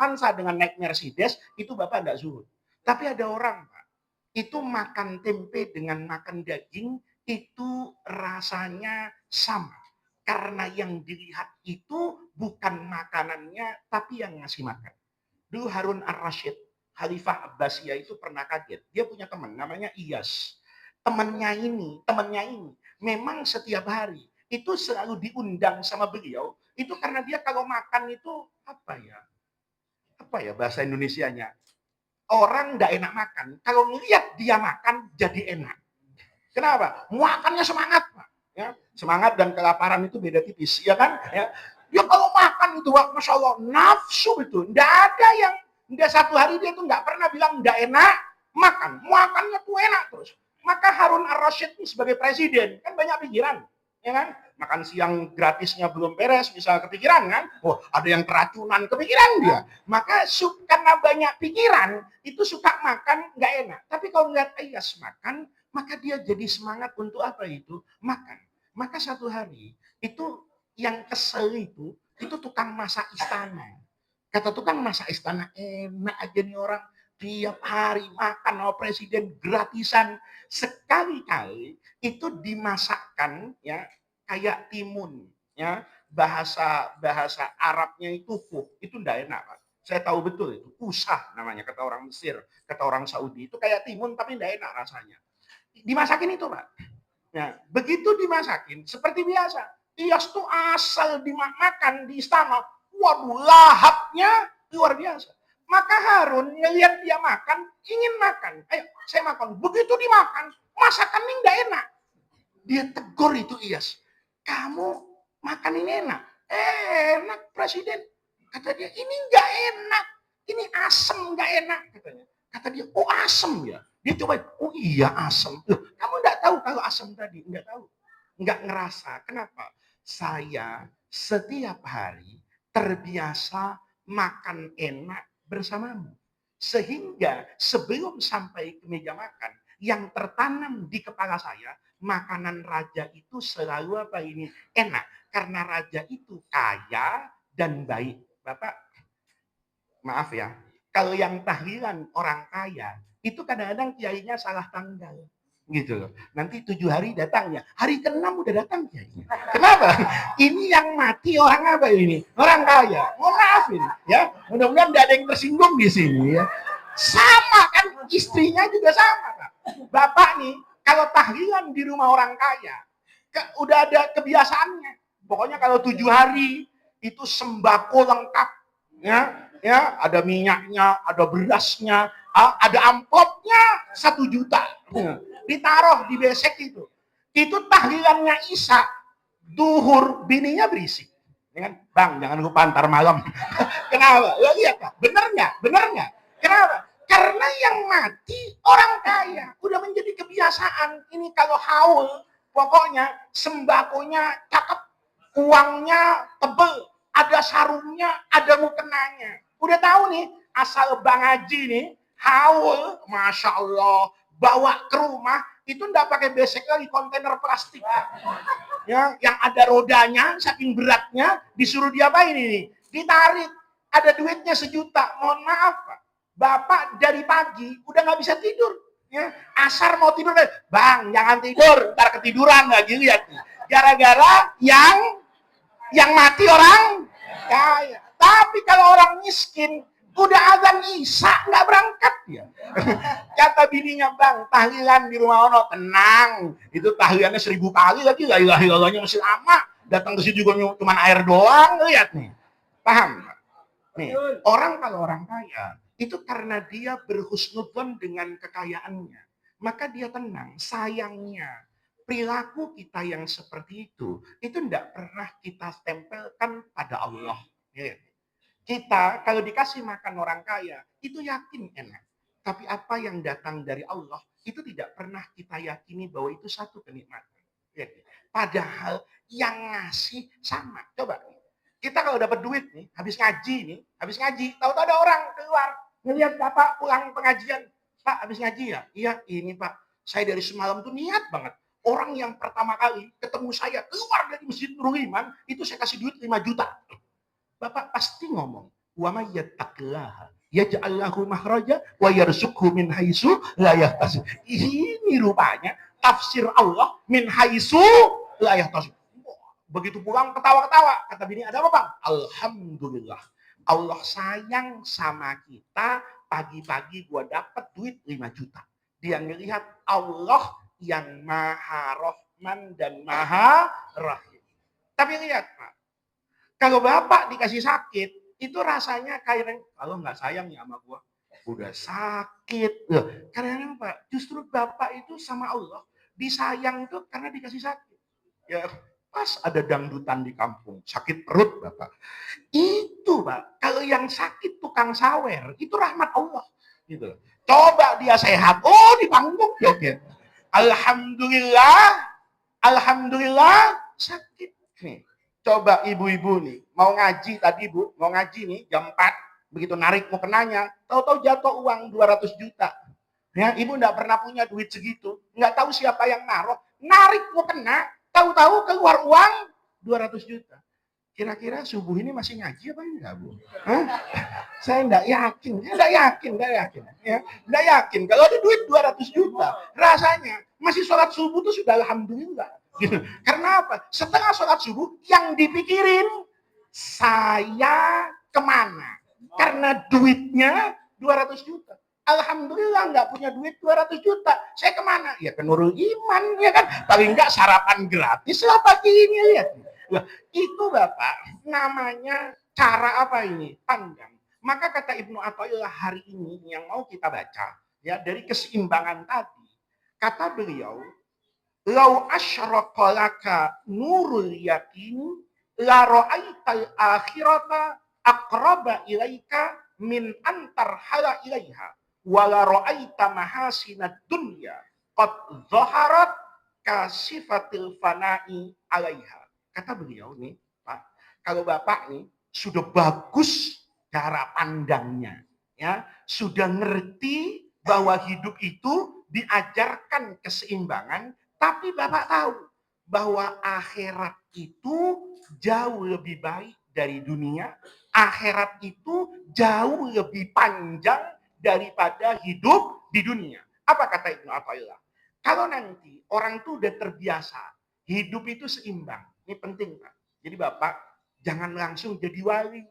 Avanza dengan naik Mercedes, itu Bapak enggak zuhud. Tapi ada orang, Pak, itu makan tempe dengan makan daging, itu rasanya sama. Karena yang dilihat itu bukan makanannya, tapi yang ngasih makan. Dulu Harun ar-Rasyid, Khalifah Abbasiyah itu pernah kaget. Dia punya teman, namanya Iyas. Temannya ini, memang setiap hari itu selalu diundang sama beliau. Itu karena dia kalau makan itu apa ya bahasa Indonesianya? Orang tidak enak makan. Kalau ngelihat dia makan, jadi enak. Kenapa? Makannya semangat, Pak. Ya, semangat dan kelaparan itu beda tipis, ya kan? Ya. Dia kalau makan itu, masya Allah, nafsu itu. Tidak satu hari dia tuh nggak pernah bilang nggak enak makan. Makannya tuh enak terus. Maka Harun ar-Rasyid ini sebagai presiden kan banyak pikiran, ya kan? Makan siang gratisnya belum beres, bisa kepikiran kan? Oh, ada yang keracunan, kepikiran dia. Maka karena banyak pikiran, itu suka makan nggak enak. Tapi kalau ngeliat Ayas makan, maka dia jadi semangat untuk apa itu? Makan. Maka satu hari, itu yang kesel itu tukang masak istana. Kata tukang masak istana, enak aja nih orang. Tiap hari makan sama presiden gratisan. Sekali-kali itu dimasakkan ya kayak timun. Ya, bahasa Arabnya itu fuh. Itu enggak enak, Pak. Saya tahu betul itu. Usah namanya, kata orang Mesir, kata orang Saudi. Itu kayak timun tapi enggak enak rasanya. Dimasakin itu, Pak. Nah, begitu dimasakin, seperti biasa. Iyas tuh asal dimakan di istana. Waduh, lahapnya luar biasa. Maka Harun ngelihat dia makan, ingin makan. Ayo, saya makan. Begitu dimakan, masakan ini enggak enak. Dia tegur itu Iyas. Kamu makan ini enak? Enak, Presiden. Kata dia, ini enggak enak. Ini asem, enggak enak. Katanya. Kata dia, oh asem ya? Dia coba, oh iya asem. Loh, kamu enggak tahu kalau asem tadi? Enggak tahu. Enggak ngerasa. Kenapa? Saya setiap hari terbiasa makan enak bersamamu. Sehingga sebelum sampai ke meja makan, yang tertanam di kepala saya, makanan raja itu selalu apa ini? Enak. Karena raja itu kaya dan baik. Bapak, maaf ya, kalau yang tahlilan orang kaya, itu kadang-kadang kiainya salah tanggal. Gitu loh. Nanti 7 hari datangnya. Hari ke-6 udah datang kiainya. Kenapa? Ini yang mati orang apa ini? Orang kaya. Mohon maaf ini. Ya. Mudah-mudahan tidak ada yang tersinggung di sini. Ya. Sama kan, istrinya juga sama. Kak. Bapak nih, kalau tahlilan di rumah orang kaya, udah ada kebiasaannya. Pokoknya kalau 7 hari, itu sembako lengkap. Ya, ada minyaknya, ada berasnya, ada amplopnya 1 juta. Ditaruh di besek itu. Itu tahlilannya Isa. Duhur, bininya berisik. Bang, jangan lupa ntar malam. Kenapa? Ya, lihat, bener nggak? Kenapa? Karena yang mati orang kaya. Udah menjadi kebiasaan. Ini kalau haul, pokoknya sembakonya cakep, uangnya tebel, ada sarungnya, ada mukenanya. Udah tahu nih, asal Bang Haji nih, haul, Masya Allah, bawa ke rumah, itu enggak pakai besek lagi, kontainer plastik. Ya, yang ada rodanya, saking beratnya, disuruh diapain ini? Ditarik, ada duitnya 1 juta. Mohon maaf, Pak. Bapak dari pagi udah nggak bisa tidur. Ya, asar mau tidur, Bang, jangan tidur, ntar ketiduran lagi, lihat. Gara-gara yang mati orang kaya. Tapi kalau orang miskin, udah azan Isya nggak berangkat ya. Kata bininya, Bang, tahlilan di rumah Ono, tenang. Itu tahlilannya 1000 kali lagi, la ilaha illallahnya masih lama. Datang ke situ juga cuma air doang, lihat nih. Paham? Nih, kalau orang kaya, itu karena dia berhusnudzon dengan kekayaannya. Maka dia tenang. Sayangnya, perilaku kita yang seperti itu tidak pernah kita tempelkan pada Allah. Kita kalau dikasih makan orang kaya, itu yakin enak. Tapi apa yang datang dari Allah, itu tidak pernah kita yakini bahwa itu satu kenikmatan. Padahal yang ngasih sama. Coba, kita kalau dapat duit nih, habis ngaji, tahu-tahu ada orang keluar, ngelihat Bapak pulang pengajian. Pak, habis ngaji ya? Iya, ini Pak. Saya dari semalam tuh niat banget. Orang yang pertama kali ketemu saya keluar dari Masjid Nurul Iman, itu saya kasih duit 5 juta. Bapak pasti ngomong, Wa may yattaqillaha yaj'al lahu makhraja wa yarzuqhu min haitsu la yahtasib. Ini rupanya tafsir Allah min haitsu la yahtasib. Begitu pulang ketawa-ketawa. Kata bini, ada apa, Bang? Alhamdulillah. Allah sayang sama kita. Pagi-pagi gua dapat duit 5 juta. Dia ngelihat Allah yang Maha Rahman dan Maha Rahim. Tapi lihat, Pak. Kalau Bapak dikasih sakit, itu rasanya kayak, kalau nggak sayang ya sama gua, udah sakit. Karena apa? Justru Bapak itu sama Allah disayang tuh karena dikasih sakit. Ya, pas ada dangdutan di kampung, sakit perut Bapak. Itu Pak, kalau yang sakit tukang sawer, itu rahmat Allah. Gitu. Coba dia sehat, oh di panggung ya. Alhamdulillah, alhamdulillah sakit. Nih, coba ibu-ibu nih, mau ngaji tadi Bu, mau ngaji nih jam 4, begitu narik mau kenanya, tahu-tahu jatuh uang 200 juta. Ya, ibu enggak pernah punya duit segitu, enggak tahu siapa yang naruh, narik mau kena, tahu-tahu keluar uang 200 juta. Kira-kira subuh ini masih ngaji apa enggak, Bu? Hah? Saya enggak yakin. Ya, enggak yakin. Kalau ada duit 200 juta, rasanya masih sholat subuh tuh sudah alhamdulillah. Gitu. Karena apa? Setengah sholat subuh yang dipikirin saya kemana? Karena duitnya 200 juta. Alhamdulillah nggak punya duit 200 juta. Saya kemana? Ya ke Nurul Iman, ya kan? Paling nggak sarapan gratis lah pagi ini, lihat. Nah, itu Bapak, namanya cara apa ini? Pandang. Maka kata Ibnu Athaillah hari ini yang mau kita baca, ya dari keseimbangan tadi. Kata beliau, "Lau asyraqa laka nurul yakin, la ra'aital akhirata aqraba ilaika min antar hala ilaiha. Wala ra'aita mahasinad dunya qad zaharat kasifatil fana'i alaiha." Kata beliau nih, Pak, kalau Bapak nih sudah bagus cara pandangnya, ya, sudah ngerti bahwa hidup itu diajarkan keseimbangan, tapi Bapak tahu bahwa akhirat itu jauh lebih baik dari dunia, akhirat itu jauh lebih panjang daripada hidup di dunia. Apa kata Ibnu Athaillah? Kalau nanti orang tuh udah terbiasa, hidup itu seimbang. Ini penting, Pak. Jadi Bapak jangan langsung jadi wali.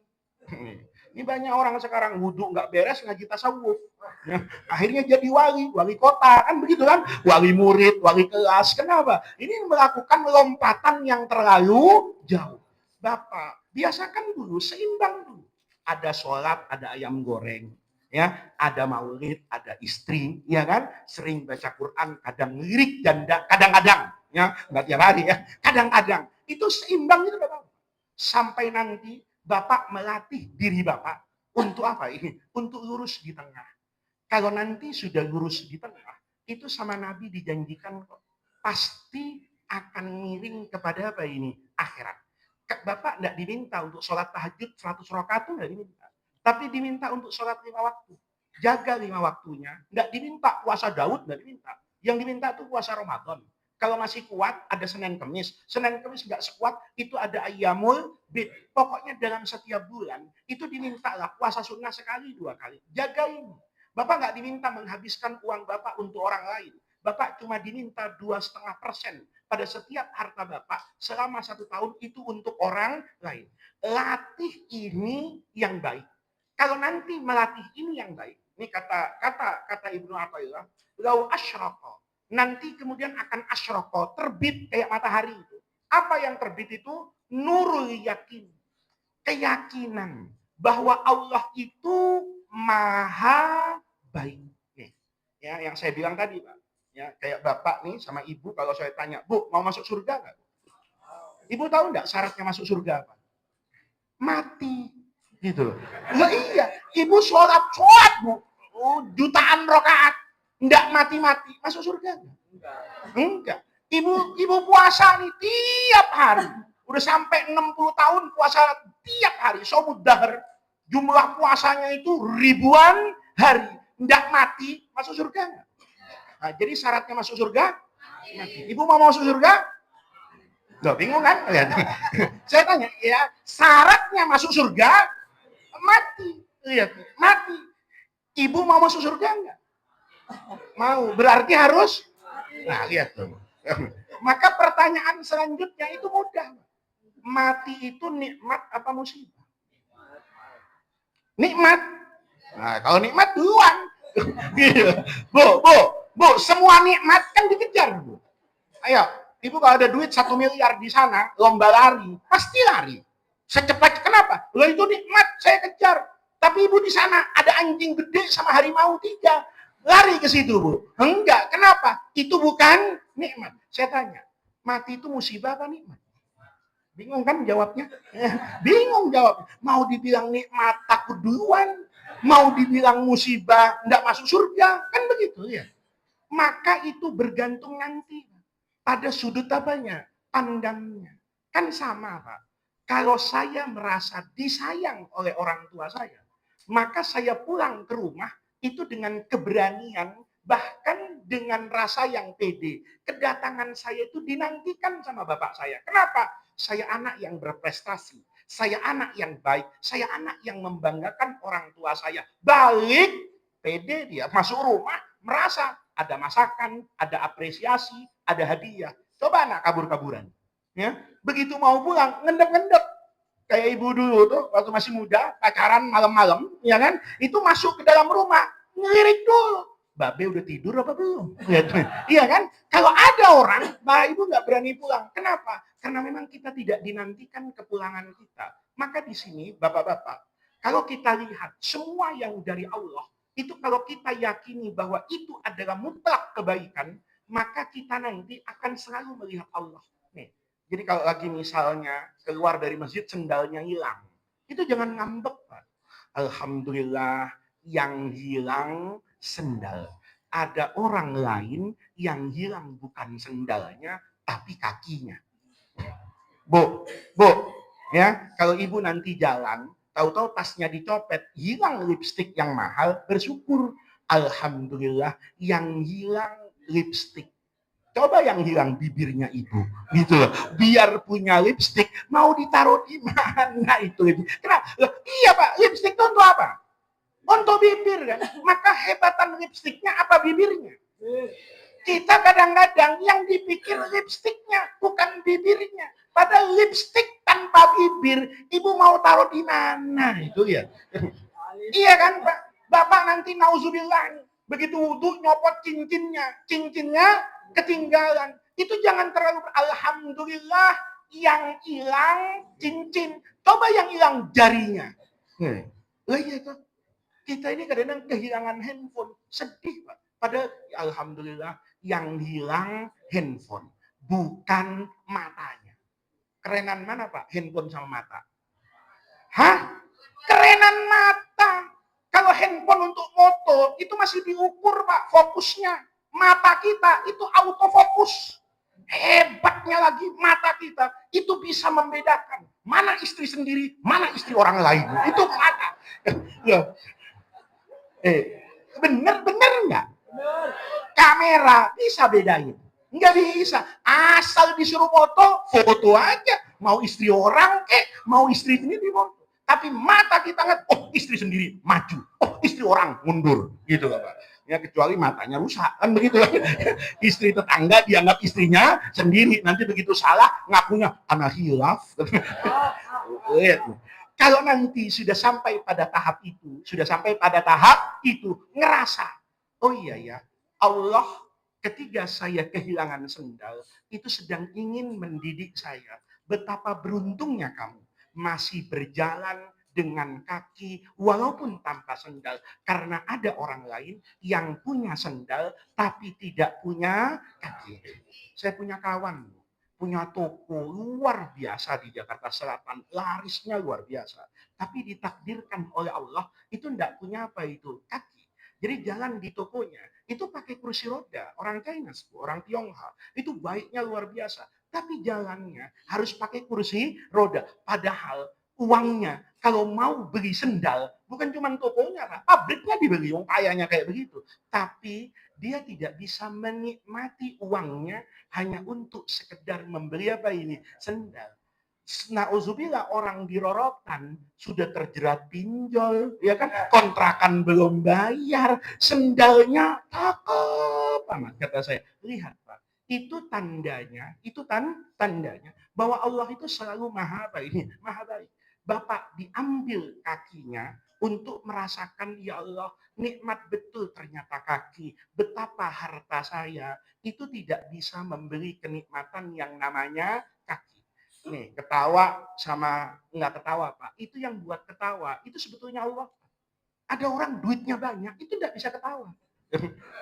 Ini banyak orang sekarang wudhu nggak beres ngaji tasawuf. Ya, akhirnya jadi wali kota kan begitu kan? Wali murid, wali kelas. Kenapa? Ini melakukan lompatan yang terlalu jauh. Bapak, biasakan dulu seimbang dulu. Ada sholat, ada ayam goreng. Ya, ada maulid, ada istri, ya kan? Sering baca Quran, kadang lirik dan kadang-kadang, ya, nggak tiap hari ya. Kadang-kadang itu seimbang itu Bapak. Sampai nanti Bapak melatih diri Bapak untuk apa ini? Untuk lurus di tengah. Kalau nanti sudah lurus di tengah, itu sama Nabi dijanjikan kok. Pasti akan miring kepada apa ini? Akhirat. Bapak tidak diminta untuk sholat tahajud 100 rakaat itu tidak diminta. Tapi diminta untuk sholat 5 waktu. Jaga 5 waktunya. Tidak diminta puasa Daud, tidak diminta. Yang diminta itu puasa Ramadan. Kalau masih kuat, ada Senin Kemis. Senin Kemis nggak sekuat, itu ada Ayyamul Bid. Pokoknya dalam setiap bulan, itu dimintalah puasa sunnah sekali, 2 kali. Jaga ini. Bapak nggak diminta menghabiskan uang Bapak untuk orang lain. Bapak cuma diminta 2,5% pada setiap harta Bapak selama 1 tahun itu untuk orang lain. Latih ini yang baik. Kalau nanti melatih ini yang baik, ini kata Ibnu Athaillah, lau asyraqa, nanti kemudian akan asyraqa, terbit kayak matahari itu. Apa yang terbit itu? Nurul yakin, keyakinan bahwa Allah itu maha baik. Ya, yang saya bilang tadi, Pak. Ya, kayak Bapak nih sama Ibu kalau saya tanya, "Bu, mau masuk surga nggak?" Ibu tahu nggak syaratnya masuk surga apa? Mati. Gitu loh. Nah, iya, Ibu sholat, Bu. Oh, jutaan rakaat. Nggak mati-mati. Masuk surga enggak? Enggak. Ibu puasa nih tiap hari. Udah sampai 60 tahun puasa tiap hari. Somud dahar. Jumlah puasanya itu ribuan hari. Nggak mati, masuk surga enggak? Nah, jadi syaratnya masuk surga? Mati. Ibu mau masuk surga? Loh, bingung kan? Saya tanya, ya, syaratnya masuk surga? mati. Lihat, mati. Ibu mau masuk surga enggak? Mau. Berarti harus. Nah, lihat tuh. Maka pertanyaan selanjutnya itu mudah. Mati itu nikmat apa musibah? Nikmat. Nah, kalau nikmat duluan. Bu, semua nikmat kan dikejar, Bu. Ayo, Ibu kalau ada duit 1 miliar di sana, lomba lari, pasti lari. Secepat, kenapa? Lo itu nikmat, saya kejar. Tapi Ibu di sana ada anjing gede sama harimau 3. Lari ke situ, Bu. Enggak, kenapa? Itu bukan nikmat. Saya tanya, mati itu musibah apa nikmat? Bingung kan jawabnya? Bingung jawabnya. Mau dibilang nikmat, takut duluan. Mau dibilang musibah, enggak masuk surga. Kan begitu ya. Maka itu bergantung nanti pada sudut apanya? Pandangnya. Kan sama, Pak. Kalau saya merasa disayang oleh orang tua saya, maka saya pulang ke rumah itu dengan keberanian, bahkan dengan rasa yang pede. Kedatangan saya itu dinantikan sama bapak saya. Kenapa? Saya anak yang berprestasi. Saya anak yang baik. Saya anak yang membanggakan orang tua saya. Balik, pede dia. Masuk rumah, merasa ada masakan, ada apresiasi, ada hadiah. Coba anak kabur-kaburan. Ya, begitu mau pulang, ngendep-ngendep. Kayak ibu dulu tuh, waktu masih muda, pacaran malam-malam, ya kan? Itu masuk ke dalam rumah, ngelirik dulu. Babe udah tidur apa belum? Iya kan? Kalau ada orang, bah ibu nggak berani pulang. Kenapa? Karena memang kita tidak dinantikan kepulangan kita. Maka di sini, bapak-bapak, kalau kita lihat semua yang dari Allah, itu kalau kita yakini bahwa itu adalah mutlak kebaikan, maka kita nanti akan selalu melihat Allah. Nih, jadi kalau lagi misalnya keluar dari masjid sendalnya hilang, itu jangan ngambek, Pak. Alhamdulillah yang hilang sendal. Ada orang lain yang hilang bukan sendalnya, tapi kakinya. Bu, ya kalau ibu nanti jalan, tahu-tahu tasnya dicopet, hilang lipstik yang mahal, bersyukur. Alhamdulillah yang hilang lipstik. Coba yang hilang bibirnya ibu, gitu loh. Biar punya lipstik, mau ditaruh di mana itu? Kenapa? Iya Pak, lipstik itu untuk apa? Untuk bibir kan. Maka hebatan lipstiknya apa bibirnya? Kita kadang-kadang yang dipikir lipstiknya, bukan bibirnya. Padahal lipstik tanpa bibir, ibu mau taruh di mana? Itu ya. Iya kan Pak? Bapak nanti nauzubillah, begitu wudhu nyopot cincinnya ketinggalan. Itu jangan terlalu alhamdulillah yang hilang cincin. Coba yang hilang jarinya. Lah iya tuh. Kita ini kadang-kadang kehilangan handphone, sedih Pak. Padahal alhamdulillah yang hilang handphone, bukan matanya. Kerenan mana Pak? Handphone sama mata. Hah? Kerenan mata. Kalau handphone untuk foto, itu masih diukur Pak fokusnya. Mata kita itu autofokus. Hebatnya lagi mata kita itu bisa membedakan mana istri sendiri, mana istri orang lain. Itu mata. Bener nggak? Kamera bisa bedain. Nggak bisa. Asal disuruh foto aja. Mau istri orang mau istri sendiri foto. Tapi mata kita ngeliat, oh istri sendiri maju, oh istri orang mundur, gitu Pak. Ya kecuali matanya rusak, kan begitu. Istri tetangga dianggap istrinya sendiri, nanti begitu salah ngakunya anak hilaf. Kalau nanti sudah sampai pada tahap itu, ngerasa, oh iya ya, Allah ketika saya kehilangan sendal, itu sedang ingin mendidik saya. Betapa beruntungnya kamu masih berjalan dengan kaki walaupun tanpa sendal. Karena ada orang lain yang punya sendal tapi tidak punya kaki. Saya punya kawan, punya toko luar biasa di Jakarta Selatan. Larisnya luar biasa. Tapi ditakdirkan oleh Allah itu tidak punya apa itu? Kaki. Jadi jalan di tokonya itu pakai kursi roda. Orang China, orang Tionghoa. Itu baiknya luar biasa. Tapi jalannya harus pakai kursi roda. Padahal uangnya kalau mau beli sendal, bukan cuma tokonya, pabriknya dibeli, wong kayanya kayak begitu. Tapi dia tidak bisa menikmati uangnya hanya untuk sekedar membeli apa ini? Sendal. Nauzubillah orang di rorotan sudah terjerat pinjol, ya kan? Kontrakan belum bayar, sendalnya cakep amat kata saya. Lihat Pak, itu tandanya bahwa Allah itu selalu maha baik, maha baik. Bapak diambil kakinya untuk merasakan, ya Allah, nikmat betul ternyata kaki. Betapa harta saya itu tidak bisa memberi kenikmatan yang namanya kaki. Nih, ketawa sama nggak ketawa, Pak. Itu yang buat ketawa, itu sebetulnya Allah. Ada orang duitnya banyak, itu nggak bisa ketawa.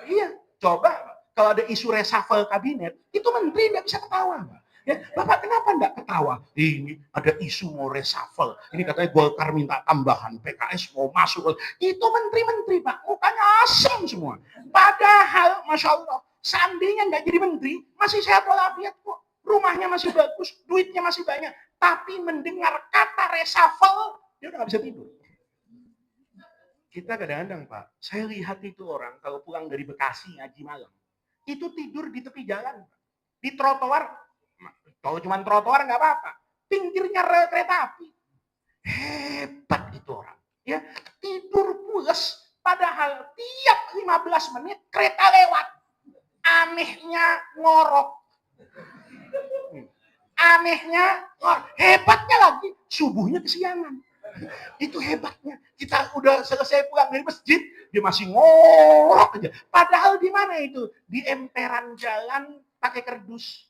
Iya, coba kalau ada isu reshuffle kabinet, itu menteri nggak bisa ketawa. Ya, Bapak kenapa nggak ketawa? Ini ada isu mau reshuffle. Ini katanya Golkar minta tambahan, PKS mau masuk. Itu menteri-menteri, Pak. Mukanya asem semua. Padahal, Masya Allah, seandainya nggak jadi menteri, masih sehat walafiat kok. Rumahnya masih bagus, duitnya masih banyak. Tapi mendengar kata reshuffle, dia udah nggak bisa tidur. Kita kadang-kadang Pak, saya lihat itu orang kalau pulang dari Bekasi ngaji malam, itu tidur di tepi jalan, Pak. Di trotoar, kalau cuma trotoar nggak apa-apa, pinggirnya rel kereta api. Hebat itu orang. Ya, tidur pules, padahal tiap 15 menit kereta lewat. Anehnya ngorok. Hebatnya lagi, subuhnya kesiangan. Itu hebatnya. Kita udah selesai pulang dari masjid, dia masih ngorok aja. Padahal di mana itu? Di emperan jalan pakai kardus.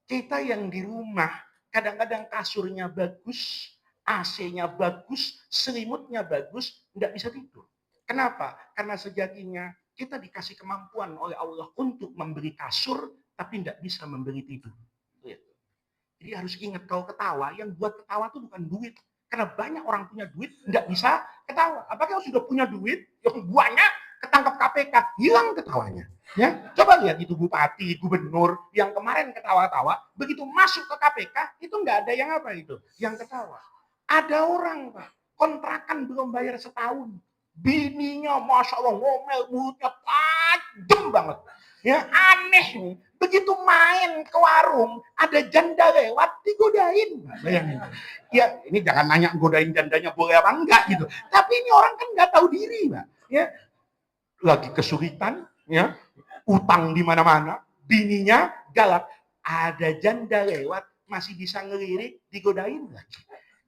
Kita yang di rumah, kadang-kadang kasurnya bagus, AC-nya bagus, selimutnya bagus, nggak bisa tidur. Kenapa? Karena sejatinya kita dikasih kemampuan oleh Allah untuk memberi kasur, tapi nggak bisa memberi tidur. Jadi harus ingat kalau ketawa, yang buat ketawa itu bukan duit. Karena banyak orang punya duit, nggak bisa ketawa. Apakah sudah punya duit, yang banyak, ketangkap KPK, hilang ketawanya. Ya, coba lihat itu bupati, gubernur, yang kemarin ketawa-tawa, begitu masuk ke KPK, itu nggak ada yang apa itu, yang ketawa. Ada orang, Pak, kontrakan belum bayar setahun. Bininya, Masya Allah, ngomel, mulutnya tajam banget. Ya, aneh nih. Begitu main ke warung, ada janda lewat, digodain. Bayangin. Ya, ini jangan nanya godain jandanya boleh apa enggak gitu. Tapi ini orang kan nggak tahu diri, Pak. Ya, lagi kesulitan, ya, utang di mana-mana, bininya galak, ada janda lewat, masih bisa ngelirik, digodain lagi.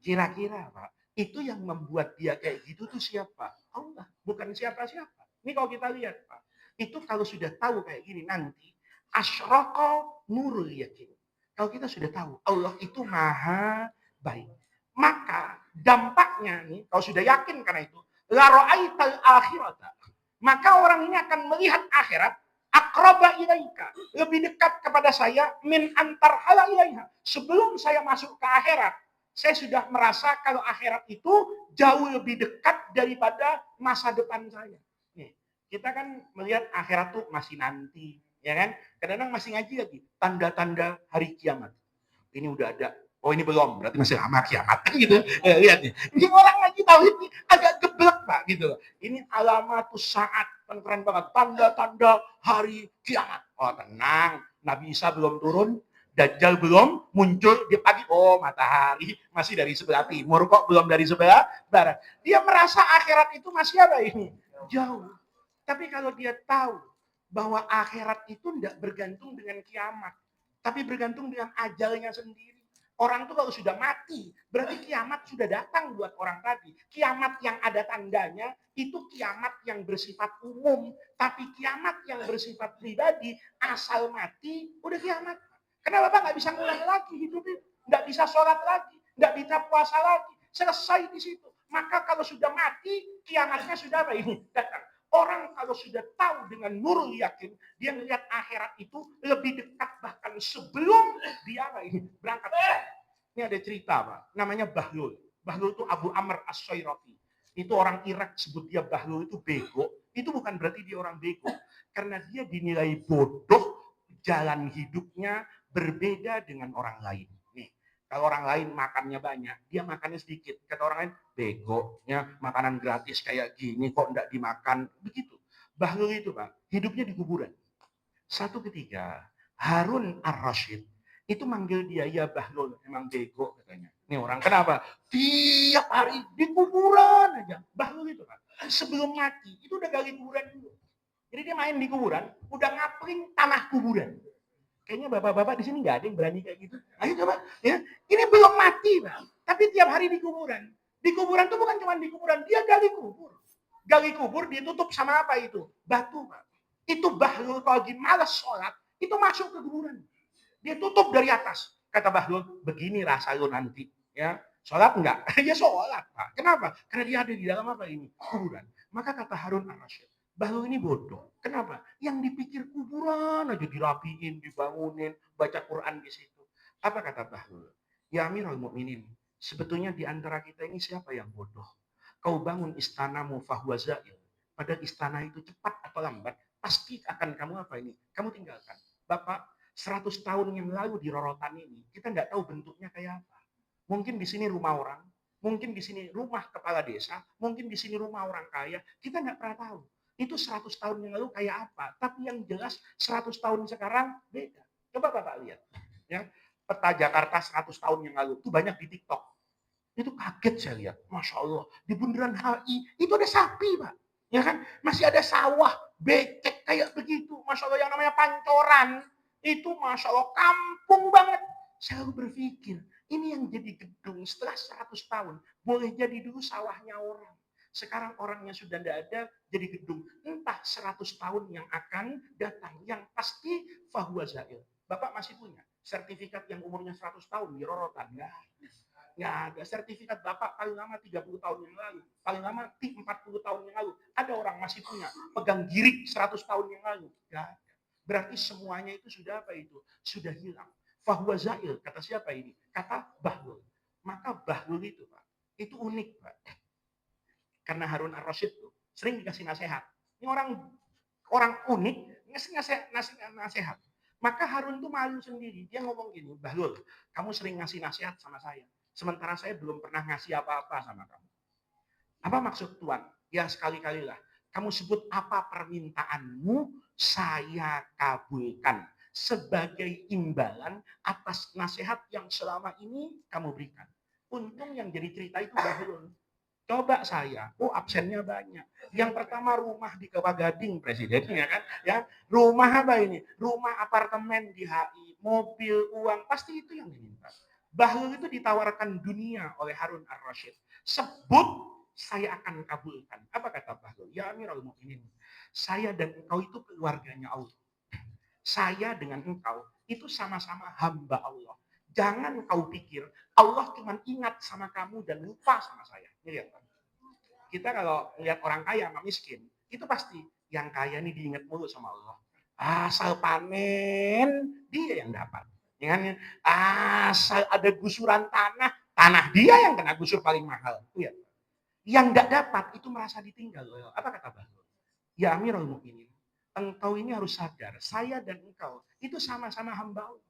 Kira-kira, Pak, itu yang membuat dia kayak gitu tuh siapa? Allah, bukan siapa-siapa. Ini kalau kita lihat, Pak, itu kalau sudah tahu kayak gini nanti, asyraqo nurul yakin. Kalau kita sudah tahu Allah itu maha baik, maka dampaknya nih, kalau sudah yakin karena itu, la ra'aital akhirata, maka orang ini akan melihat akhirat akraba ilaika, lebih dekat kepada saya min antar hala ilaiha. Sebelum saya masuk ke akhirat, saya sudah merasa kalau akhirat itu jauh lebih dekat daripada masa depan saya. Nih, kita kan melihat akhirat tuh masih nanti, ya kan? Kadang-kadang masih ngaji lagi tanda-tanda hari kiamat. Ini udah ada. Oh ini belum, berarti masih lama kiamat kan gitu. Lihat nih, ini orang ngaji tauhid ini agak geblek Pak gitu. Ini alamatus saat, kan keren banget. Tanda-tanda hari kiamat. Oh tenang, Nabi Isa belum turun, Dajjal belum muncul di pagi. Oh matahari masih dari sebelah timur kok, belum dari sebelah barat. Dia merasa akhirat itu masih apa ini? Jauh. Tapi kalau dia tahu bahwa akhirat itu tidak bergantung dengan kiamat, tapi bergantung dengan ajalnya sendiri. Orang tuh kalau sudah mati, berarti kiamat sudah datang buat orang tadi. Kiamat yang ada tandanya, itu kiamat yang bersifat umum. Tapi kiamat yang bersifat pribadi, asal mati, udah kiamat. Kenapa Bapak nggak bisa ngulang lagi hidupnya? Nggak bisa sholat lagi, nggak bisa puasa lagi. Selesai di situ. Maka kalau sudah mati, kiamatnya sudah apa ini? Datang. Orang kalau sudah tahu dengan nurul yakin, dia melihat akhirat itu lebih dekat bahkan sebelum dia ini berangkat. Ini ada cerita Pak, namanya Bahlul. Bahlul itu Abu Amr As-Soirafi. Itu orang Irak sebut dia Bahlul itu bego. Itu bukan berarti dia orang bego. Karena dia dinilai bodoh, jalan hidupnya berbeda dengan orang lain. Kalau orang lain makannya banyak, dia makannya sedikit. Kata orang lain, bego, ya, makanan gratis kayak gini kok enggak dimakan. Begitu. Bahlul itu Pak, hidupnya di kuburan. Satu ketika, Harun Ar-Rasyid, Itu manggil dia, ya Bahlul, emang bego katanya. Ini orang kenapa? Tiap hari di kuburan aja. Bahlul itu kan, sebelum mati, itu udah gali kuburan dulu. Jadi dia main di kuburan, udah ngapling tanah kuburan. Kayaknya bapak-bapak di sini nggak ada yang berani kayak gitu. Ayo coba, ya. Ini belum mati, Pak. Tapi tiap hari di kuburan. Di kuburan itu bukan cuma di kuburan, dia gali kubur. Gali kubur ditutup sama apa itu? Batu, Pak. Itu Bahlul kalau lagi malas sholat, itu masuk ke kuburan. Dia tutup dari atas. Kata Bahlul, begini rasa lu nanti. Ya, sholat enggak? Ya sholat, Pak. Kenapa? Karena dia ada di dalam apa ini? Kuburan. Maka kata Harun Ar-Rasyid, Bahlul ini bodoh. Kenapa? Yang dipikir kuburan aja dirapiin, dibangunin, baca Quran di situ. Apa kata Bahlul? Ya Amirul Mukminin, sebetulnya di antara kita ini siapa yang bodoh? Kau bangun istanamu fahuwa zail. Padahal istana itu cepat atau lambat, pasti akan kamu apa ini? Kamu tinggalkan. Bapak, 100 tahun yang lalu di Rorotan ini, kita nggak tahu bentuknya kayak apa. Mungkin di sini rumah orang, mungkin di sini rumah kepala desa, mungkin di sini rumah orang kaya, kita nggak pernah tahu. Itu 100 tahun yang lalu kayak apa. Tapi yang jelas 100 tahun sekarang beda. Coba Bapak lihat. Ya, peta Jakarta 100 tahun yang lalu, itu banyak di TikTok. Itu kaget saya lihat. Masya Allah. Di bundaran HI, itu ada sapi Pak. Ya kan? Masih ada sawah, becek kayak begitu. Masya Allah yang namanya Pancoran. Itu Masya Allah kampung banget. Saya berpikir, ini yang jadi gedung setelah 100 tahun. Boleh jadi dulu sawahnya orang. Sekarang orangnya sudah tidak ada, jadi gedung. Entah 100 tahun yang akan datang. Yang pasti fahuwa zail. Bapak masih punya sertifikat yang umurnya 100 tahun di Rorotan? Enggak. Nggak ada. Sertifikat Bapak paling lama 30 tahun yang lalu. Paling lama 40 tahun yang lalu. Ada orang masih punya. Pegang girik 100 tahun yang lalu. Nggak ada. Berarti semuanya itu sudah apa itu? Sudah hilang. Fahuwa zail. Kata siapa ini? Kata Bahlul. Maka Bahlul itu Pak, itu unik Pak. Karena Harun Ar-Rasyid tuh sering dikasih nasihat. Ini orang unik, ngasih nasihat. Maka Harun tuh malu sendiri. Dia ngomong gini, Bahlul, kamu sering ngasih nasihat sama saya. Sementara saya belum pernah ngasih apa-apa sama kamu. Apa maksud Tuhan? Ya sekali-kalilah. Kamu sebut apa permintaanmu, saya kabulkan. Sebagai imbalan atas nasihat yang selama ini kamu berikan. Untung yang jadi cerita itu Bahlul. Coba saya, absennya banyak. Yang pertama rumah di Kelapa Gading presidennya kan, ya rumah apa ini? Rumah apartemen di HI, mobil, uang, pasti itu yang diminta. Bahlul itu ditawarkan dunia oleh Harun Ar-Rasyid. Sebut, saya akan kabulkan. Apa kata Bahlul? Ya Amirul Mukminin, saya dan engkau itu keluarganya Allah. Saya dengan engkau itu sama-sama hamba Allah. Jangan kau pikir Allah cuma ingat sama kamu dan lupa sama saya. Ini lihat. Kita kalau lihat orang kaya sama miskin, itu pasti yang kaya ini diingat mulu sama Allah. Asal panen, dia yang dapat. Asal ada gusuran tanah, tanah dia yang kena gusur paling mahal. Lihat. Yang tidak dapat itu merasa ditinggal. Apa kata Bahlul? Ya Amirul Mukminin, engkau ini harus sadar, saya dan engkau itu sama-sama hamba Allah.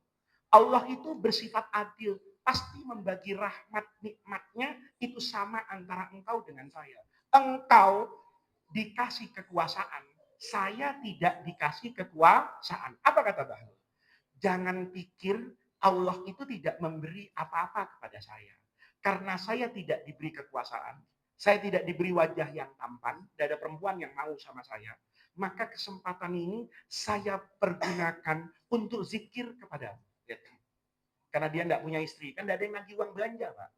Allah itu bersifat adil, pasti membagi rahmat nikmatnya itu sama antara engkau dengan saya. Engkau dikasih kekuasaan, saya tidak dikasih kekuasaan. Apa kata Bahlul? Jangan pikir Allah itu tidak memberi apa-apa kepada saya. Karena saya tidak diberi kekuasaan, saya tidak diberi wajah yang tampan, tidak ada perempuan yang mau sama saya, maka kesempatan ini saya pergunakan untuk zikir kepada. Karena dia tidak punya istri, kan tidak ada yang nagih uang belanja Pak.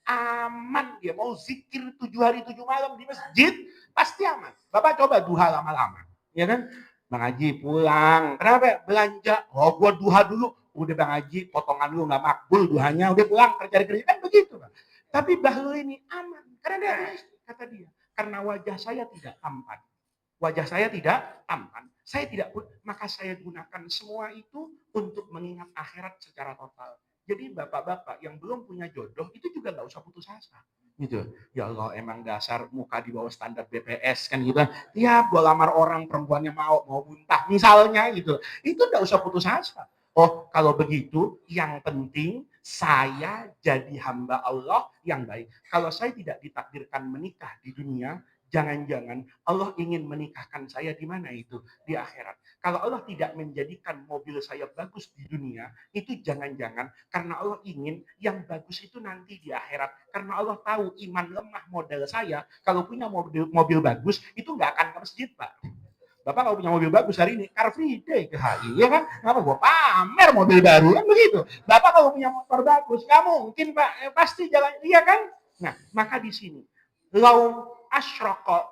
Aman, dia mau zikir 7 hari 7 malam di masjid, pasti aman. Bapak coba duha lama-lama, ya kan? Bang Haji pulang, kenapa? Belanja. Gua duha dulu. Udah Bang Haji, potongan lu nggak makbul duhanya, udah pulang kerja-kerja kan begitu Pak. Tapi Bahlul ini aman, karena dia punya istri, kata dia. Karena wajah saya tidak tampan. Wajah saya tidak tampan. Saya tidak, maka saya gunakan semua itu untuk mengingat akhirat secara total. Jadi bapak-bapak yang belum punya jodoh itu juga nggak usah putus asa. Gitu. Ya Allah, emang dasar muka di bawah standar BPS kan gitu. Ya, gua lamar orang perempuannya mau muntah misalnya gitu. Itu nggak usah putus asa. Oh, kalau begitu yang penting saya jadi hamba Allah yang baik. Kalau saya tidak ditakdirkan menikah di dunia, Jangan-jangan Allah ingin menikahkan saya di mana itu? Di akhirat. Kalau Allah tidak menjadikan mobil saya bagus di dunia, itu jangan-jangan karena Allah ingin yang bagus itu nanti di akhirat. Karena Allah tahu iman lemah modal saya, kalau punya mobil bagus, itu nggak akan ke masjid, Pak. Bapak kalau punya mobil bagus hari ini, Car Free Day ke HI, ya kan? Kenapa gua pamer mobil baru kan begitu? Bapak kalau punya motor bagus, nggak mungkin Pak, pasti jalan, iya kan? Nah, maka di sini, lau asyroko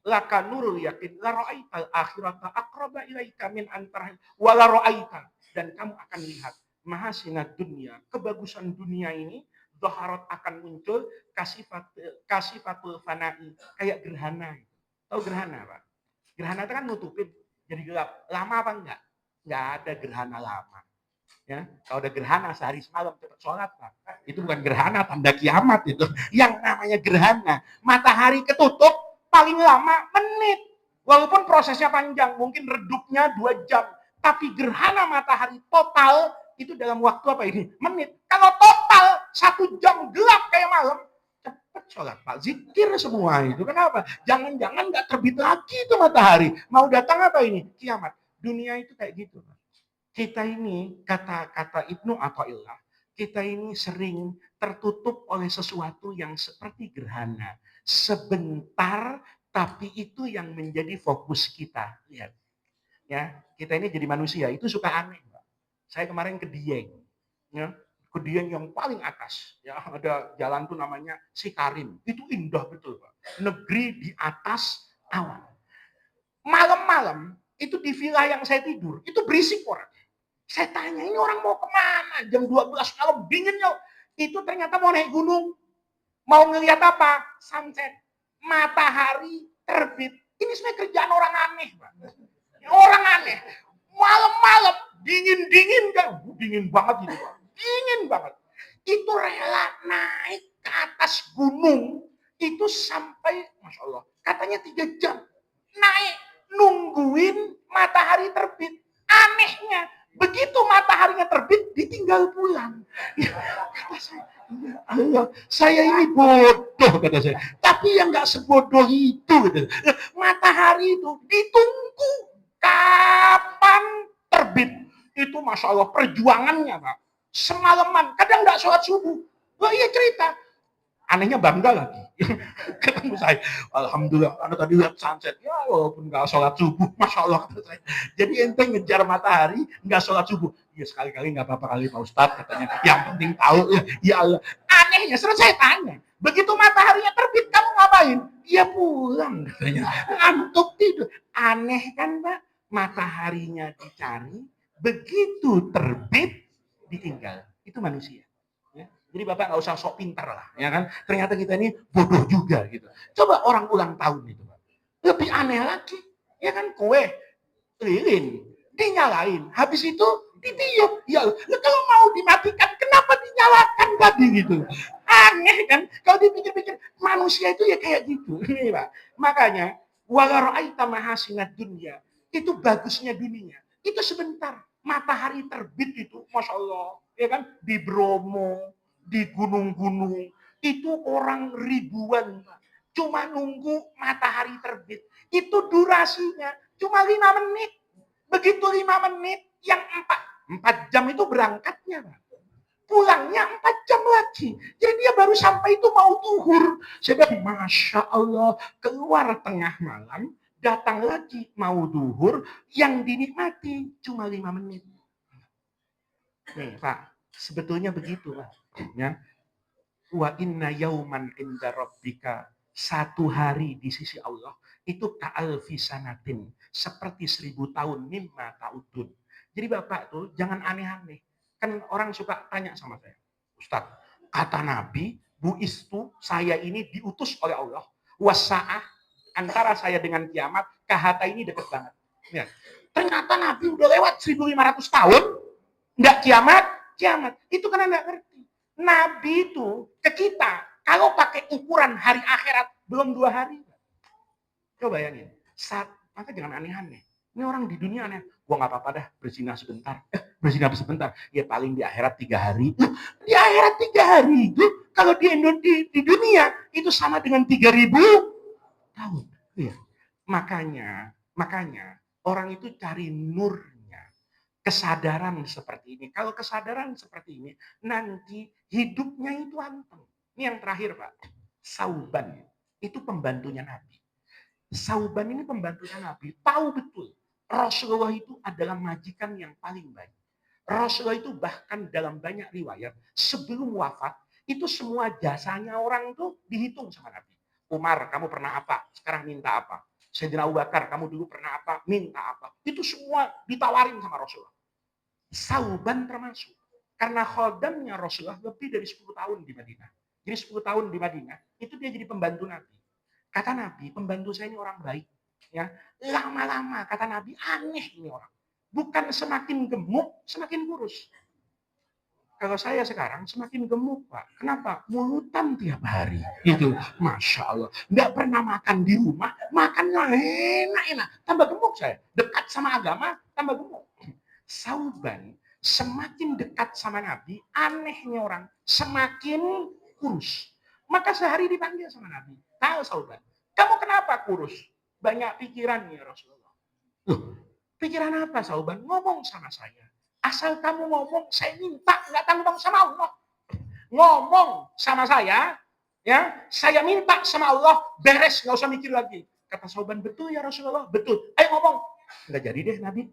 laka nurul yakin la ra'aital akhirata aqraba ilaika min antara wa la ra'aita, dan kamu akan lihat mahasinat dunia, kebagusan dunia ini dhaharat akan muncul kasifatul fana'i, kayak gerhana. Tahu gerhana, Pak? Gerhana itu kan nutupin jadi gelap. Lama apa enggak? Enggak ada gerhana lama. Ya, kalau ada gerhana sehari semalam cepat sholat, Pak. Itu bukan gerhana tanda kiamat itu. Yang namanya gerhana, matahari ketutup paling lama menit. Walaupun prosesnya panjang, mungkin redupnya 2 jam. Tapi gerhana matahari total itu dalam waktu apa ini? Menit. Kalau total 1 jam gelap kayak malam, cepat sholat, Pak. Zikir semua itu. Kenapa? Jangan-jangan nggak terbit lagi itu matahari. Mau datang apa ini? Kiamat. Dunia itu kayak gitu, Pak. Kita ini, kata Ibnu Athaillah, kita ini sering tertutup oleh sesuatu yang seperti gerhana. Sebentar, tapi itu yang menjadi fokus kita. Lihat. Ya, kita ini jadi manusia, itu suka aneh, Pak. Saya kemarin ke Dieng. Ya, ke Dieng yang paling atas. Ya, ada jalan tuh namanya Sikarim. Itu indah betul, Pak. Negeri di atas awan. Malam-malam, itu di villa yang saya tidur, itu berisik orang. Saya tanya, ini orang mau kemana? Jam 12 malam, dinginnya. Itu ternyata mau naik gunung. Mau ngelihat apa? Sunset. Matahari terbit. Ini sebenarnya kerjaan orang aneh, Pak. Orang aneh. Malam-malam, dingin-dingin kan? Dingin banget itu, Pak. Dingin banget. Itu rela naik ke atas gunung. Itu sampai, Masya Allah, katanya 3 jam. Naik, nungguin matahari terbit. Anehnya, begitu mataharinya terbit, ditinggal pulang. Ya, kata saya, ya Allah, saya ini bodoh, kata saya. Tapi yang nggak sebodoh itu, gitu. Matahari itu ditunggu kapan terbit. Itu Masya Allah perjuangannya, Pak. Semalaman, kadang nggak sholat subuh. Oh iya cerita. Anehnya bangga lagi. Ketemu saya, alhamdulillah, Anda tadi lihat sunset. Ya walaupun nggak sholat subuh, Masya Allah, kata saya. Jadi ente ngejar matahari, nggak sholat subuh. Ya sekali-kali nggak apa-apa kali Pak Ustadz, katanya. Yang penting tahu, ya Allah. Anehnya, setelah saya tanya, begitu mataharinya terbit, kamu ngapain? Ya pulang, katanya. Ngantuk tidur. Aneh kan, Pak? Mataharinya dicari, begitu terbit, ditinggal. Itu manusia. Jadi Bapak nggak usah sok pintar lah, ya kan? Ternyata kita ini bodoh juga gitu. Coba orang ulang tahun itu, Pak. Lebih aneh lagi, ya kan? Kue, lilin, dinyalain. Habis itu ditiup. Ya, kalau mau dimatikan, kenapa dinyalakan tadi gitu? Aneh kan? Kalau dipikir-pikir, manusia itu ya kayak gitu. Ini, Pak. Makanya, walara'aita mahasinat dunia. Itu bagusnya dunia. Itu sebentar. Matahari terbit itu, Masya Allah. Ya kan? Di Bromo, di gunung-gunung, itu orang ribuan, cuma nunggu matahari terbit. Itu durasinya cuma 5 menit. Begitu 5 menit, yang 4 jam itu berangkatnya, Pak. Pulangnya 4 jam lagi. Jadi dia baru sampai itu mau zuhur. Saya bilang, Masya Allah, keluar tengah malam, datang lagi mau zuhur, yang dinikmati cuma 5 menit. Nih, Pak, sebetulnya begitu, Pak. Ya. Wa inna yauman inda rabbika, satu hari di sisi Allah itu ka'alfi sanatin, seperti 1000 tahun mimma ta'udun. Jadi Bapak tuh jangan aneh-aneh. Kan orang suka tanya sama saya, Ustaz, kata Nabi, bu istu, saya ini diutus oleh Allah, wasa'ah, antara saya dengan kiamat, kahata ini dekat banget. Ya. Ternyata Nabi udah lewat 1500 tahun, nggak kiamat. Itu karena nggak ngerti. Nabi itu ke kita, kalau pakai ukuran hari akhirat, belum 2 hari. Coba bayangin. Maka jangan aneh-aneh. Ini orang di dunia aneh. Gua nggak apa-apa dah, berzina sebentar. Berzina sebentar. Ya paling di akhirat 3 hari. Di akhirat 3 hari itu, kalau di dunia, itu sama dengan 3000 tahun. Iya. Makanya orang itu cari nurnya, kesadaran seperti ini. Kalau kesadaran seperti ini, nanti hidupnya itu anteng. Ini yang terakhir, Pak. Sauban itu pembantunya Nabi. Sauban ini pembantunya Nabi, tahu betul Rasulullah itu adalah majikan yang paling baik. Rasulullah itu bahkan dalam banyak riwayat sebelum wafat itu semua jasanya orang itu dihitung sama Nabi. Umar, kamu pernah apa? Sekarang minta apa? Sayyidina Abu Bakar, kamu dulu pernah apa? Minta apa? Itu semua ditawarin sama Rasulullah. Sauban termasuk. Karena khodamnya Rasulullah lebih dari 10 tahun di Madinah. Jadi 10 tahun di Madinah, itu dia jadi pembantu Nabi. Kata Nabi, pembantu saya ini orang baik. Ya, lama-lama kata Nabi, aneh ini orang. Bukan semakin gemuk, semakin kurus. Kalau saya sekarang semakin gemuk, Pak. Kenapa? Mulutan tiap hari. Itu, Masya Allah. Nggak pernah makan di rumah, makannya enak-enak. Tambah gemuk saya. Dekat sama agama, tambah gemuk. Sauban, semakin dekat sama Nabi, anehnya orang, semakin kurus. Maka sehari dipanggil sama Nabi. Tahu Sauban, kamu kenapa kurus? Banyak pikiran ya Rasulullah. Pikiran apa Sauban? Ngomong sama saya. Asal kamu ngomong, saya minta, nggak tanggung sama Allah. Ngomong sama saya, ya, saya minta sama Allah, beres, nggak usah mikir lagi. Kata Sauban, betul ya Rasulullah, betul. Ayo ngomong. Nggak jadi deh Nabi.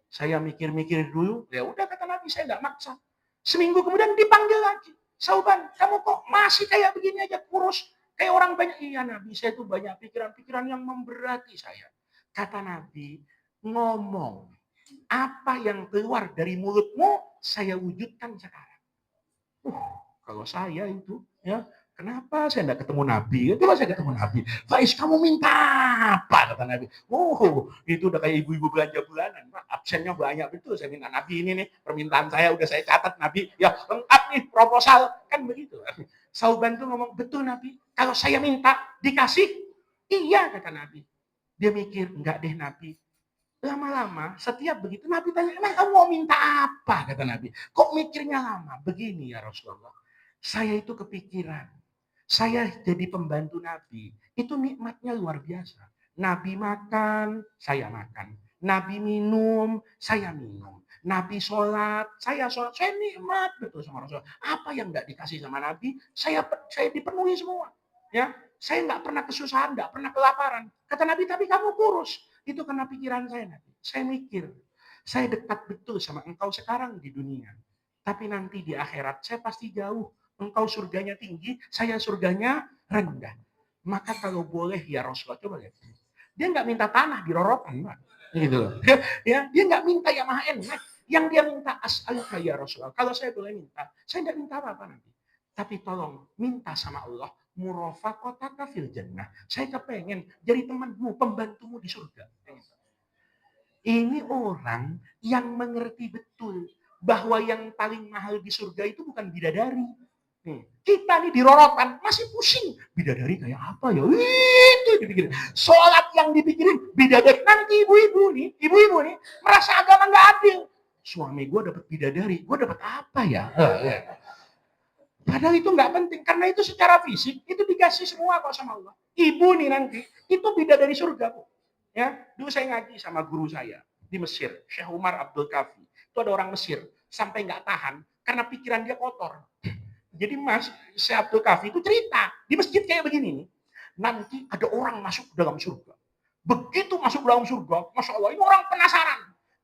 Saya mikir-mikir dulu, ya udah kata Nabi, saya nggak maksa. Seminggu kemudian dipanggil lagi. Sauban, kamu kok masih kayak begini aja kurus? Kayak orang banyak. Iya Nabi, saya tuh banyak pikiran-pikiran yang memberati saya. Kata Nabi, ngomong. Apa yang keluar dari mulutmu, saya wujudkan sekarang. Kalau saya itu, ya, kenapa saya tidak ketemu Nabi? Coba saya ketemu Nabi. Faiz, kamu minta apa? Kata Nabi. Oh, itu udah kayak ibu-ibu belanja bulanan. Pak, absennya banyak betul. Saya minta Nabi ini nih, permintaan saya udah saya catat Nabi. Ya, lengkap nih proposal. Kan begitu. Sauban tuh ngomong, betul Nabi. Kalau saya minta, dikasih? Iya, kata Nabi. Dia mikir, enggak deh Nabi. Lama-lama, setiap begitu, Nabi tanya, emang kamu mau minta apa? Kata Nabi. Kok mikirnya lama? Begini ya Rasulullah. Saya itu kepikiran. Saya jadi pembantu Nabi. Itu nikmatnya luar biasa. Nabi makan, saya makan. Nabi minum, saya minum. Nabi sholat, saya sholat. Saya nikmat betul sama Rasulullah. Apa yang nggak dikasih sama Nabi, saya dipenuhi semua. Ya, saya nggak pernah kesusahan, nggak pernah kelaparan. Kata Nabi, tapi kamu kurus. Itu karena pikiran saya Nabi. Saya mikir, saya dekat betul sama engkau sekarang di dunia. Tapi nanti di akhirat saya pasti jauh. Engkau surganya tinggi, saya surganya rendah. Maka kalau boleh ya Rasulullah, coba lihat. Dia nggak minta tanah di rorotan, Pak. Gitu loh. Ya, dia nggak minta yang maha enak. Yang dia minta as'aluka ya Rasulullah. Kalau saya boleh minta, saya nggak minta apa-apa nanti. Tapi tolong minta sama Allah murafaqataka fil jannah. Saya kepengen jadi temanmu, pembantumu di surga. Ini orang yang mengerti betul bahwa yang paling mahal di surga itu bukan bidadari. Kita nih di rorotan masih pusing. Bidadari kayak apa ya? Itu dipikirin. Sholat yang dipikirin bidadari. Nanti ibu-ibu nih merasa agama nggak adil. Suami gue dapat bidadari, gue dapat apa ya? Padahal itu nggak penting, karena itu secara fisik itu dikasih semua kok sama Allah. Ibu nih nanti itu bidadari surga kok. Ya, dulu saya ngaji sama guru saya di Mesir, Syekh Umar Abdul Kafi. Itu ada orang Mesir sampai nggak tahan karena pikiran dia kotor. Jadi Mas Syekh Abdul Kafi itu cerita di masjid kayak begini nih. Nanti ada orang masuk ke dalam surga. Begitu masuk ke dalam surga, Masya Allah, ini orang penasaran.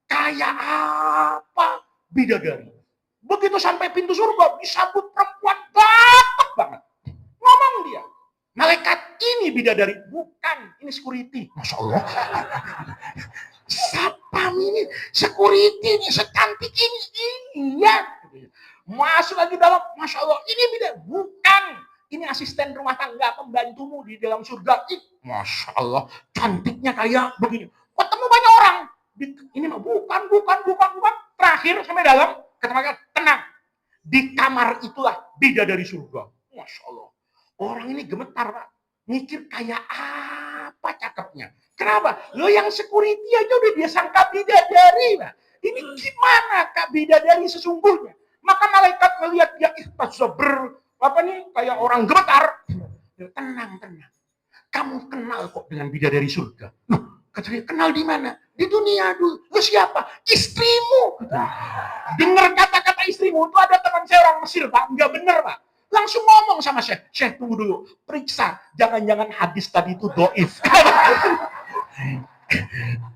Kayak apa bidadari? Begitu sampai pintu surga, disambut perempuan ganteng banget. Ngomong dia, malaikat ini bidadari. Bukan, ini security. Masya Allah. Siapa ini? Security ini, secantik ini. Iya. Masuk lagi dalam, Masya Allah, ini bidadari. Bukan, ini asisten rumah tangga, pembantumu di dalam surga. Masya Allah, cantiknya kayak begini. Ketemu banyak orang. Ini mah bukan. Terakhir sampai dalam, kata mereka, tenang. Di kamar itulah bidadari surga. Masya Allah. Orang ini gemetar, Pak. Mikir kayak apa cakepnya. Kenapa? Lo yang security aja udah dia sangka bidadari, Pak. Ini gimana Kak bidadari sesungguhnya? Maka malaikat melihat dia kayak orang gemetar. Tenang. kamu kenal kok dengan bidadari surga. Loh, kata dia, kenal di mana? Di dunia dulu. Lu siapa? Istrimu. Dengar kata-kata istrimu, itu ada teman saya orang Mesir, Pak. Enggak benar, Pak. Langsung ngomong sama Syekh. Syekh, tunggu dulu. Periksa. Jangan-jangan hadis tadi itu doif.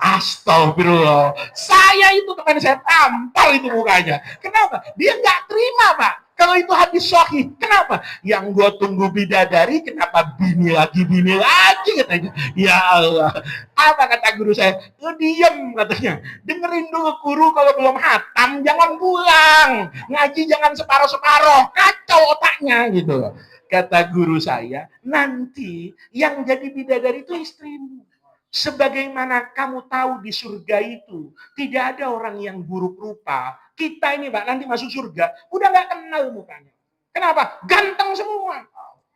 Astagfirullah. Saya itu teman saya tampal itu mukanya. Kenapa? Dia nggak terima, Pak. Kalau itu hadis sahih. Kenapa? Yang gua tunggu bidadari, kenapa bini lagi katanya. Ya Allah. Apa kata guru saya? Lu diem katanya. Dengerin dulu guru, kalau belum hatam jangan pulang. Ngaji jangan separoh-separoh. Kacau otaknya gitu. Kata guru saya, nanti yang jadi bidadari itu istrimu. Sebagaimana kamu tahu di surga itu tidak ada orang yang buruk rupa. Kita ini, Pak, nanti masuk surga udah nggak kenal mukanya. Kenapa? Ganteng semua.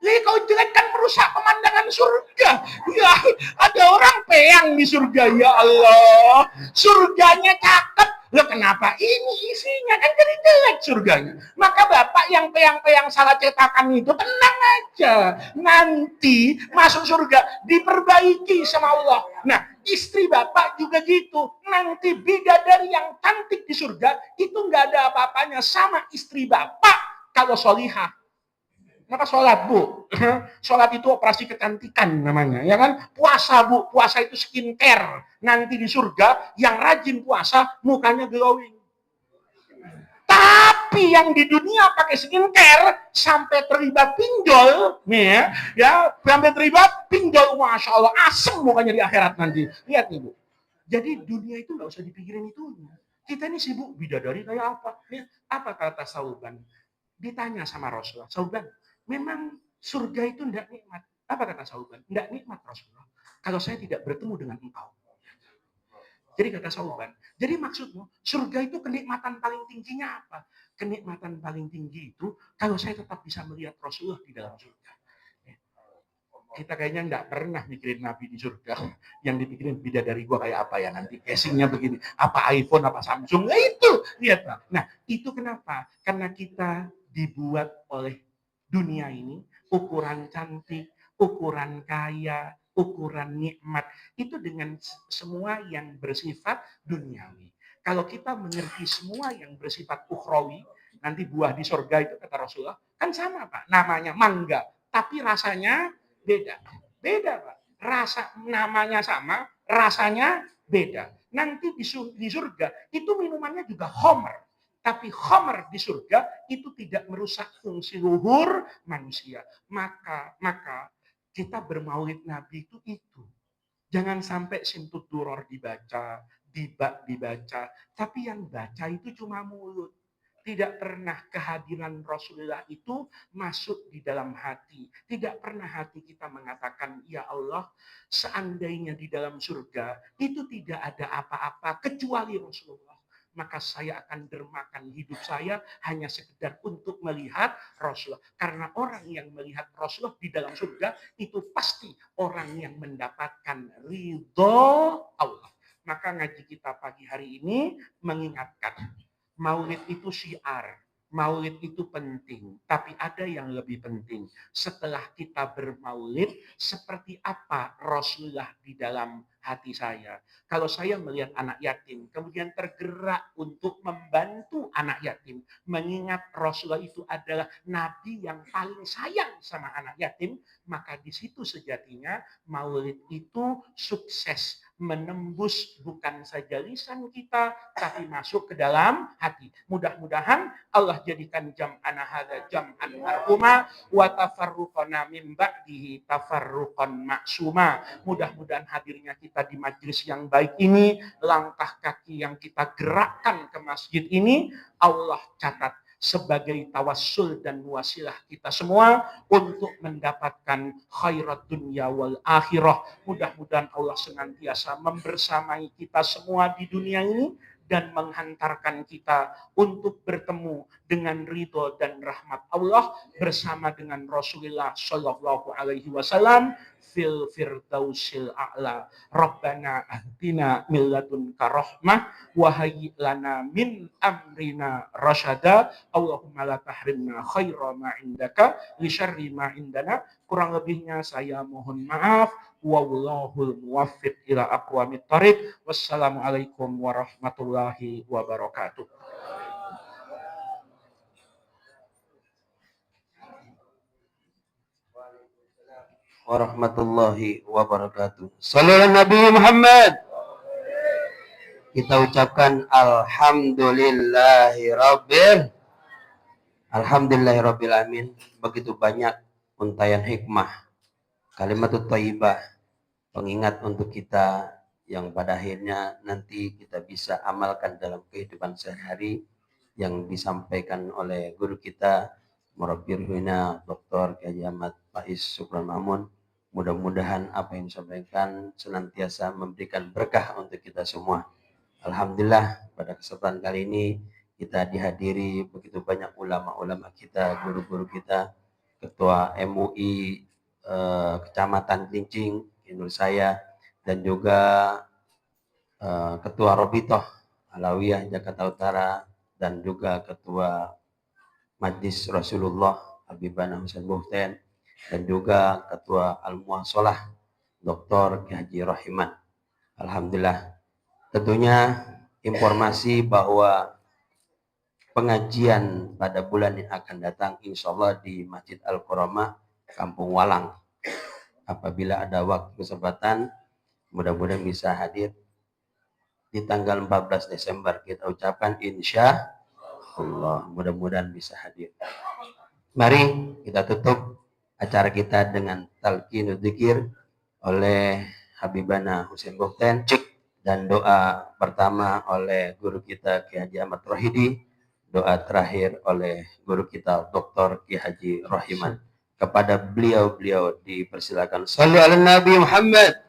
Jadi kau jelek kan merusak pemandangan surga. Ya, ada orang peyang di surga, ya Allah. Surganya cakep. Loh kenapa ini isinya kan jadi jelek surganya. Maka Bapak yang peyang-peyang salah cetakan itu tenang aja. Nanti masuk surga diperbaiki sama Allah. Nah, istri Bapak juga gitu. Nanti bidadari yang cantik di surga itu nggak ada apa-apanya sama istri Bapak kalau solihah. Maka sholat, Bu. Sholat itu operasi kecantikan namanya, ya kan? Puasa, Bu. Puasa itu skincare. Nanti di surga yang rajin puasa mukanya glowing. Tapi yang di dunia pakai skincare sampai terlibat pinjol, nih ya, sampai terlibat pinjol, masya Allah, asem mukanya di akhirat nanti. Lihat nih, Bu. Jadi dunia itu nggak usah dipikirin itu. Kita ini sibuk bidadari kayak apa? Nih, apa kata Sauban? Ditanya sama Rasulullah, Sauban, memang surga itu tidak nikmat. Apa kata Sauban? Tidak nikmat Rasulullah. Kalau saya tidak bertemu dengan engkau. Jadi kata Sauban, jadi maksudmu surga itu kenikmatan paling tingginya apa? Kenikmatan paling tinggi itu kalau saya tetap bisa melihat Rasulullah di dalam surga. Kita kayaknya nggak pernah mikirin Nabi di surga. Yang dipikirin bidadari gua kayak apa ya nanti, casingnya begini, apa iPhone, apa Samsung, nah itu, lihat Pak. Nah itu kenapa? Karena kita dibuat oleh dunia ini, ukuran cantik, ukuran kaya, ukuran nikmat, itu dengan semua yang bersifat duniawi. Kalau kita mengerti semua yang bersifat ukhrawi, nanti buah di surga itu kata Rasulullah, kan sama Pak, namanya mangga, tapi rasanya beda. Beda, Pak. Rasa namanya sama, rasanya beda. Nanti di surga itu minumannya juga khamr. Tapi khamr di surga itu tidak merusak fungsi luhur manusia. Maka kita bermaulid Nabi itu. Jangan sampai simtud duror dibaca, dibak dibaca, tapi yang baca itu cuma mulut. Tidak pernah kehadiran Rasulullah itu masuk di dalam hati. Tidak pernah hati kita mengatakan, ya Allah, seandainya di dalam surga itu tidak ada apa-apa kecuali Rasulullah. Maka saya akan dermakan hidup saya hanya sekedar untuk melihat Rasulullah. Karena orang yang melihat Rasulullah di dalam surga itu pasti orang yang mendapatkan ridho Allah. Maka ngaji kita pagi hari ini mengingatkan, maulid itu syiar, maulid itu penting, tapi ada yang lebih penting. Setelah kita bermaulid, seperti apa Rasulullah di dalam hati saya? Kalau saya melihat anak yatim, kemudian tergerak untuk membantu anak yatim, mengingat Rasulullah itu adalah Nabi yang paling sayang sama anak yatim, maka di situ sejatinya maulid itu sukses, menembus bukan saja lisan kita, tapi masuk ke dalam hati. Mudah-mudahan Allah jadikan jam'ana hadza jam'an marhuma wa tafarruqana min ba'dihi tafarruqan maksuma. Mudah-mudahan hadirnya kita di majelis yang baik ini, langkah kaki yang kita gerakkan ke masjid ini, Allah catat sebagai tawassul dan wasilah kita semua untuk mendapatkan khairat dunia wal akhirah. Mudah-mudahan Allah senantiasa membersamai kita semua di dunia ini dan menghantarkan kita untuk bertemu dengan ridho dan rahmat Allah bersama dengan Rasulullah Shallallahu Alaihi Wasallam. fil firdausil a'la. Rabbana ahdina min ladunka rahmah wa hayyi lana min amrina rasyada. Allahumma la tahrimna khaira ma indaka li syarri ma indana. Kurang lebihnya saya mohon maaf. Wallahul muwaffiq ila aqwamit thariq. Wassalamualaikum warahmatullahi wabarakatuh. Warahmatullahi wabarakatuh. Sallallahu Nabi Muhammad. Kita ucapkan Alhamdulillahirabbil alamin. Begitu banyak untayan hikmah, kalimatut thayyibah, pengingat untuk kita yang pada akhirnya nanti kita bisa amalkan dalam kehidupan sehari-hari yang disampaikan oleh guru kita Murabbir Huna Dr. Kiai Ahmad Faiz Supran Mamun. Mudah-mudahan apa yang disampaikan senantiasa memberikan berkah untuk kita semua. Alhamdulillah pada kesempatan kali ini kita dihadiri begitu banyak ulama-ulama kita, guru-guru kita, Ketua MUI Kecamatan Klincing, Nur saya, dan juga Ketua Robitoh Alawiyah Jakarta Utara, dan juga Ketua Majlis Rasulullah Habibana Husain Buhten, dan juga Ketua Al-Muwasalah Dr. Ki Haji Rahiman. Alhamdulillah. Tentunya informasi bahwa pengajian pada bulan yang akan datang insya Allah di Masjid Al-Karamah Kampung Walang. Apabila ada waktu kesempatan, mudah-mudahan bisa hadir di tanggal 14 Desember. Kita ucapkan insya Allah, mudah-mudahan bisa hadir. Mari kita tutup acara kita dengan talqinul dzikir oleh Habibana Husain Buhten, dan doa pertama oleh guru kita Ki Haji Ahmad Rohidi, doa terakhir oleh guru kita Dr. Ki Haji Rahiman. Kepada beliau dipersilakan. Sallu ala Nabi Muhammad.